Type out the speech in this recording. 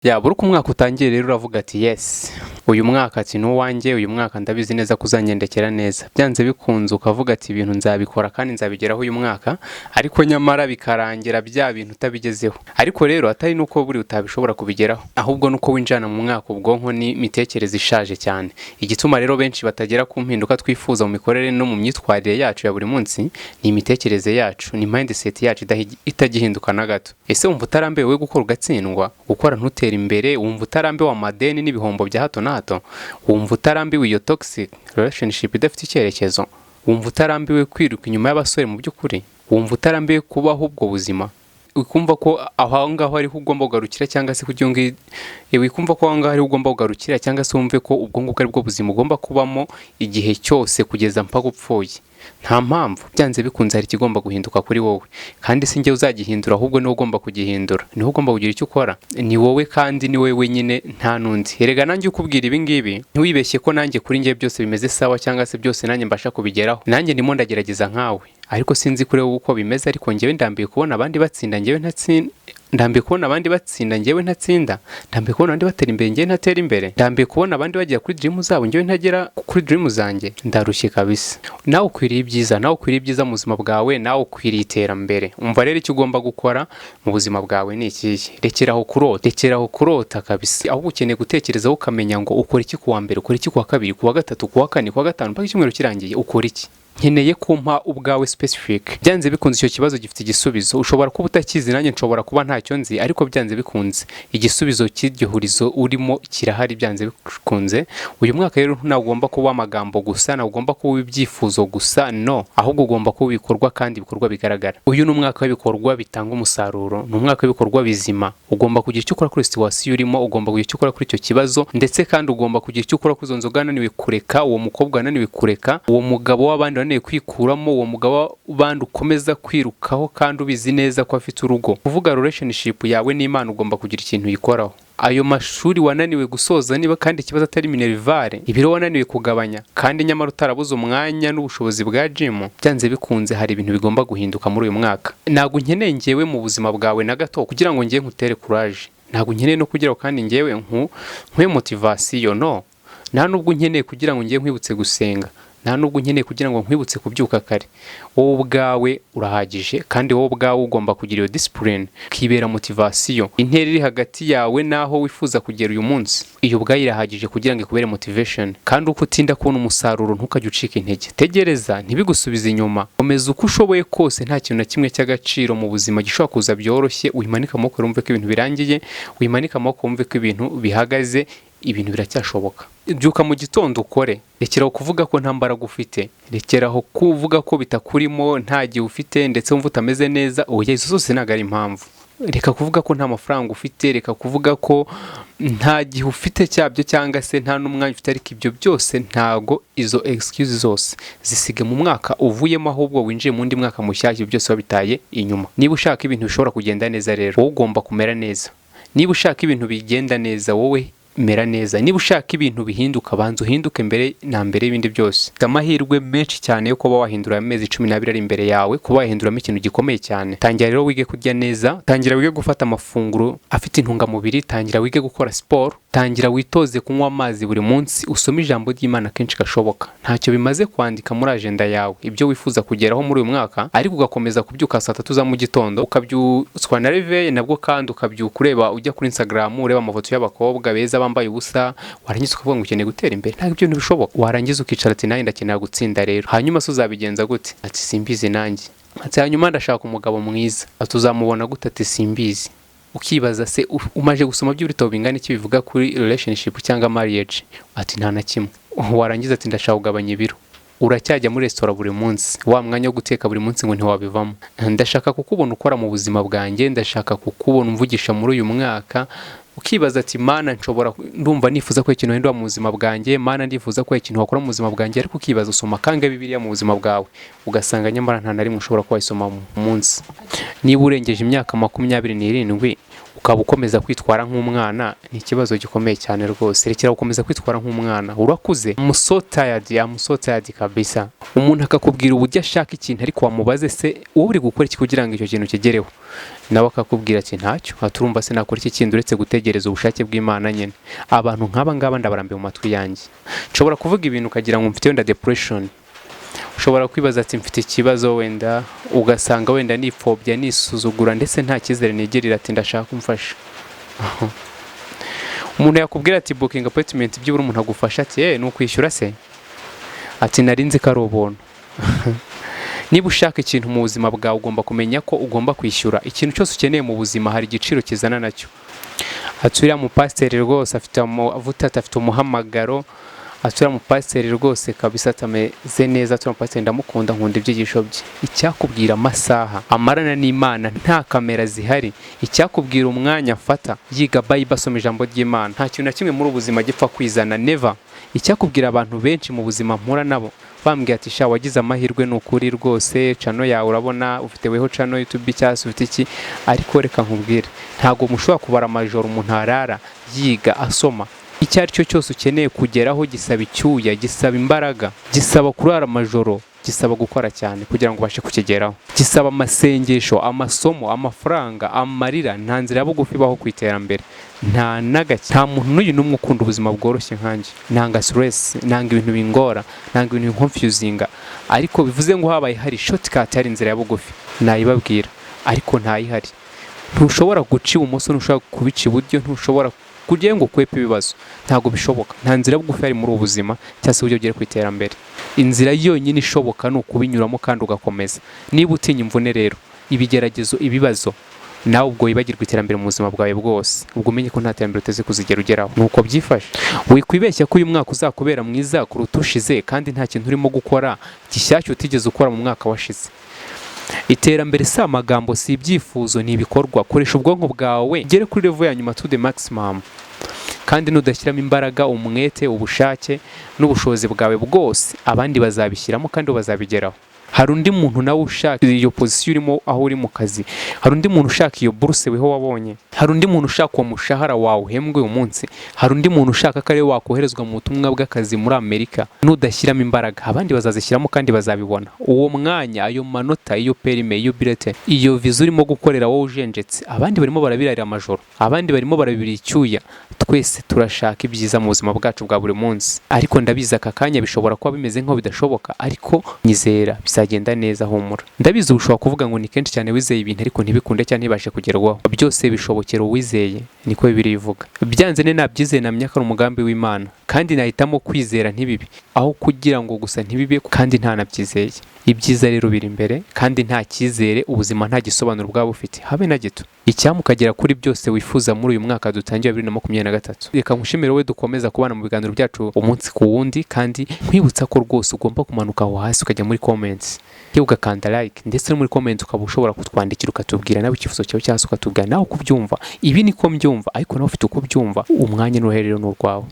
Buri uko umwaka utangiye rero uravuga ati yes, uyu mwaka ati n'uwanjye, uyu mwaka ndabizi neza ko uzangendekera neza. Byanze bikunze ukavuga ati ibintu nzabikora kandi nzabigeraho uyu mwaka, ariko nyamara bikarangira bya bintu utabigezeho. Ariko rero atari nuko buri utabishobora kubigeraho, ahubwo nuko winjana mu mwaka ubwonko ni imitekerereze ishaje cyane. Igituma rero benshi batagera ku mpinduka twifuza mu mikorere no mu myitwarire yacu ya buri munsi, ni imitekerereze yacu, ni mindset yacu itagihinduka na gato. Ese wumva utarambiwe gukora ugatsindwa, gukora ntutera imbere? Wumva utarambiwe amadeni n'ibihombo bya hato na hato? Wumva utarambiwe iyo toxic relationship idafite icyerekezo? Wumva utarambiwe kwiruka inyuma y'abasore mu by'ukuri? Wumva utarambiwe kubaho ubwo buzima? Wikumva ko aho ngaho ariho ugomba kugarukira, cyangwa se wikumva ko aho ngaho ariho ugomba kugarukira, cyangwa se wumve ko ubwo ngubwo ari bwo buzima ugomba kubamo igihe cyose kugeza mpaka upfuye? Nta mpamvu. Byanze bikunze hari ikigomba guhinduka kuri wowe, kandi si njye uzagihindura, ahubwo niwe ugomba kugihindura. Niwe ugomba kugira icyo ukora, ni wowe kandi ni wowe wenyine, nta n'undi. Erega nanjye ukubwira ibi ngibi ntiwibeshye ko nanjye kuri njye byose bimeze sawa, cyangwa se byose nanjye mbasha kubigeraho. Nanjye ndimo ndagerageza nkawe, ariko sinzi kuri wowe uko bimeze. Ariko njyewe ndambiye kubona abandi batsinda, njyewe ntatsinda. Ndambiye kubona abandi batsinda, njyewe ntatsinda. Ndambiye kubona abandi batera imbere, njyewe ntatera imbere. Ndambiye kubona abandi bagera kuri dream zabo, njyewe ntagera kuri dream zanjye. Ndarushye kabisa. Nawe ukwiriye ibyiza, nawe ukwiriye ibyiza mu buzima bwawe, nawe ukwiriye iterambere. Umva rero icyo ugomba gukora mu buzima bwawe ni ikihe? Rekeraho kurota kabisa. Aho ukeneye gutekerezaho ukamenya ngo ukora iki kuwa mbere, ukora iki kuwa kabiri, kuwa gatatu, kuwa kane, kuwa gatanu, mpaka icyumweru kirangiye ukora iki. Nkeneye kumpa ubwawe specific. Byanze bikunze icyo kibazo gifite igisubizo. Ushobora kuba utakizi, nanjye nshobora kuba ntacyo nzi, ariko byanze bikunze igisubizo cy'iryo hurizo urimo kirahari. Byanze bikunze uyu mwaka rero ntabwo ugomba kuba amagambo gusa, ntabwo ugomba kuba ibyifuzo gusa, no, ahubwo ugomba kuba ibikorwa, kandi ibikorwa bigaragara. Uyu ni umwaka w'ibikorwa bitanga umusaruro, ni umwaka w'ibikorwa bizima. Ugomba kugira icyo ukora kuri situation urimo, ugomba kugira icyo ukora kuri icyo kibazo, ndetse kandi ugomba kugira icyo ukora kuri izo nzoga wananiwe kureka, uwo mukobwa wananiwe kureka, uwo mugabo w'abandi wananiwe kwikuramo, uwo mugabo w'abandi ukomeza kwirukaho kandi ubizi neza ko afite urugo. Kuvuga relationship yawe n'Imana ugomba kugira ikintu uyikoraho. Ayo mashuri wananiwe gusoza, niba kandi ikibazo atari minerivare, ibiro wananiwe kugabanya, kandi nyamara utarabuze umwanya n'ubushobozi bwa gym, byanze bikunze hari ibintu bigomba guhinduka muri uyu mwaka. Ntabwo nkeneye njyewe mu buzima bwawe na gato kugira ngo njye nkutere courage. Ntabwo nkeneye no kugira kandi njyewe nkwe motivation, no. Nta nubwo nkeneye kugira ngo njye nkwibutse gusenga. Nta nubwo nkeneye kugira ngo nkwibutse kubyuka kare. Wowe ubwawe urahagije, kandi wowe ubwawe ugomba kugira iyo discipline, kibera motivation. Intera iri hagati yawe naho wifuza kugera uyu munsi, iyo ubwayo irahagije kugira ngo ikubere motivation. Kandi uko utinda kubona umusaruro ntukajye ucika intege. Tegereza, ntibigusubize inyuma. Komeza uko ushoboye kose. Nta kintu na kimwe cy'agaciro mu buzima gishobora kuza byoroshye. Wimanika amaboko wumve ko ibintu birangiye, wimanika amaboko wumve ko ibintu bihagaze. Ibintu biracyashoboka. Byuka mu gitondo ukore. Rekeraho kuvuga ko nta mbaraga ufite, rekeraho kuvuga ko bitakurimo, nta gihe ufite, ndetse wumva utameze neza. Oya, izo zose ntabwo ari impamvu. Reka kuvuga ko nta mafaranga ufite, reka kuvuga ko nta gihe ufite cyabyo, cyangwa se nta n'umwanya ufite. Ariko ibyo byose ntago, izo excuse zose zisige mu mwaka uvuyemo, ahubwo winjiye mu ndi mwaka mushyashya byose wabitaye inyuma. Niba ushaka ibintu bishobora kugenda neza, rero wowe ugomba kumera neza. Niba ushaka ibintu bigenda neza, wowe mera neza. Niba ushaka ibintu bihinduka, banza uhinduke mbere na mbere y'ibindi byose. Amahirwe menshi cyane yo kuba wahindura amezi 12 ari imbere yawe, kuba wahinduramo ikintu gikomeye cyane. Tangira rero wige kurya neza, tangira wige gufata amafunguro afite intungamubiri, tangira wige gukora siporo, tangira witoze kunywa amazi buri munsi, usome ijambo ry'Imana kenshi gashoboka. Ntacyo bimaze kwandika muri agenda yawe ibyo wifuza kugeraho muri uyu mwaka, ariko ugakomeza kubyuka saa 3 za mu gitondo, ukabyutswa na reveil nabwo, kandi ukabyuka ureba, ujya kuri Instagram ureba amafoto y'abakobwa beza bambaye ubusa, warangiza ukavuga ngo ukeneye gutera imbere. Ntabwo ibyo bishoboka. Warangiza ukicara ati nanjye ndakenera gutsinda rero. Hanyuma se uzabigenza gute? Ati simbizi nanjye. Ati hanyuma ndashaka umugabo mwiza. Ati uzamubona gute? Ati simbizi. Ukibaza se umaje gusoma by'ibitabo bingana iki bivuga kuri relationship cyangwa marriage? Ati nta na kimwe. Warangiza ati ndashaka kugabanya ibiro. Uracyajya muri restaurant buri munsi, wa mwanya wo guteka buri munsi ngo ntiwabivamo. Ndashaka kukubona ukora mu buzima bwanjye, ndashaka kukubona umvugisha muri uyu mwaka. Ukibaza ati Mana, ndumva nifuza ko ikintu hindura mu buzima bwanjye, Mana ndifuza ko ikintu wakora mu buzima bwanjye. Ariko ukibaza usoma kanga Bibiliya mu buzima bwawe, ugasanga nyamara nta na rimwe ushobora kwayisoma mu munsi. Niba urengeje imyaka 27, ukaba ukomeza kwitwara nk'umwana, ni ikibazo gikomeye cyane rwose. Rekera gukomeza kwitwara nk'umwana, urakuze. I'm so tired kabisa. Umuntu akakubwira uburyo ashaka ikintu ariko wamubaze se wowe uri gukora iki kugira ngo icyo kintu kigereho, nawe akakubwira ati ntacyo, haturumva se nakora iki kintu uretse gutegereza ubushake bw'Imana nyine. Abantu nk'aba ngaba ndabarambiye mu matwi yanjye. Nshobora kuvuga ibintu ukagira ngo mfite wenda depression, ushobora kwibaza ati mfite ikibazo wenda, ugasanga wenda nipfobya nisuzugura ndetse nta cyizere nigirira ati ndashaka kumfasha. Umuntu yakubwira ati booking appointment by'ubura umuntu agufasha ati ni ukwishyura se, ati nari nzi ko ari ubuntu. Niba ushaka ikintu mu buzima bwawe ugomba kumenya ko ugomba kwishyura. Ikintu cyose ukeneye mu buzima hari igiciro kizana nacyo. Uriya mupasiteri rwose afite umuhamagaro, uriya mupasiteri rwose kabisa atameze neza, uriya mupasiteri ndamukunda, nkunda ibyigisho bye. Icyakubwira amasaha amarana n'Imana nta kamera zihari, icyakubwira umwanya afata yiga Bible, asoma ijambo ry'Imana, nta kintu na kimwe muri ubuzima gipfa kwizana, never. Icyakubwira abantu benshi mu buzima mpura nabo bambwiye ati sha wagize amahirwe n'ukuri rwose, channel yawe urabona ufite weho channel YouTube cyangwa ufite iki, ariko reka nkubwire ntago mushobora kubara amajoro umuntu arara yiga asoma. Icyo ari cyo cyose ukeneye kugeraho gisaba icyuya, gisaba imbaraga, gisaba kurara amajoro, gisaba gukora cyane kugira ngo ubashe kukigeraho, gisaba amasengesho, amasomo, amafaranga, amarira. Nta nzira bugufi baho kwiterambere, nta muntu n'uyu n'umwe ukunda ubuzima bworoshye nkanjye. Nanga stress, nanga ibintu bingora, nanga ibintu confusinga, ariko bivuze ngo habaye hari shortcut, hari inzira ya bugufi nayibabwira, ariko ntayihari. Ntushobora guca ibumoso, ntushobora kubica iburyo, ntushobora kugira ngo ukwepe ibibazo, ntago bishoboka. Nta nzira bugufi ari muri ubuzima cyangwa se uburyo ugere ku iterambere. Inzira yonyine ishoboka ni ukubinyuramo kandi ugakomeza. Niba utinya imvune rero, ibigeragezo, ibibazo, nawe ubwo wibagirwa iterambere mu buzima bwawe bwose, ubwo umenye ko nta terambere uteze kuzigera ugeraho. Nuko byifashe. Wikwibeshya ko uyu mwaka uzakubera mwiza kuruta ushize kandi nta kintu urimo gukora gishyashya utigeze ukora mu mwaka washize. Iterambere si amagambo, si ibyifuzo, ni ibikorwa. Koresha ubwonko bwawe ugere kuri level ya nyuma to the maximum, kandi nudashyiramo imbaraga, umwete, ubushake n'ubushobozi bwawe bwose, abandi bazabishyiramo kandi bazabigeraho. Hari undi muntu nawe ushaka iyo position urimo aho uri mu kazi, hari undi muntu ushaka iyo buruse weho wabonye, hari undi muntu ushaka uwo mushahara wawe uhembwe uyu munsi, hari undi muntu ushaka ko ari wakoherezwa mu butumwa bw'akazi muri Amerika. Nudashyiramo imbaraga, abandi bazazishyiramo kandi bazabibona. Uwo mwanya, ayo manota, iyo perime, iyo bilete, iyo viza urimo gukorera wowe ujenjetse, abandi barimo barabirarira amajoro, abandi barimo barabibira icyuya. Twese turashaka ibyiza mu buzima bwacu bwa buri munsi, ariko ndabizi aka kanya bishobora kuba bimeze nk'aho bidashoboka, ariko nyizera bizagenda neza, humura. Ndabizi ushobora kuvuga ngo ni kenshi cyane wizeye ibintu ariko ntibikunde cyane ntibashe kugerwaho. Byose bishobokera uwizeye, niko Bibiliya ivuga. Byanze ne nabyizeye namenya ko ari umugambi w'Imana, kandi nahitamo kwizera ntibibi aho kugira ngo gusa ntibibe kandi nta nabyizeye. Ibyiza rero biri imbere, kandi nta cyizere ubuzima nta gisobanuro bwaba bufite habe na gito. Icyamukagera kuri byose wifuza muri uyu mwaka dutangiye 2023. Reka nkushimire we dukomeza kubana mu biganiro byacu umunsi ku wundi, kandi nkwibutsa ko rwose ugomba kumanuka aho hasi ukajya muri comments, yewe ugakanda like, ndetse no muri comments ukaba ushobora kutwandikira ukatubwira nawe icyifuzo cyawe cyangwa ukatubwira nawe uko ubyumva. Ibi niko mbyumva, ariko nawe ufite uko ubyumva, umwanya n'uruherero n'urwawe.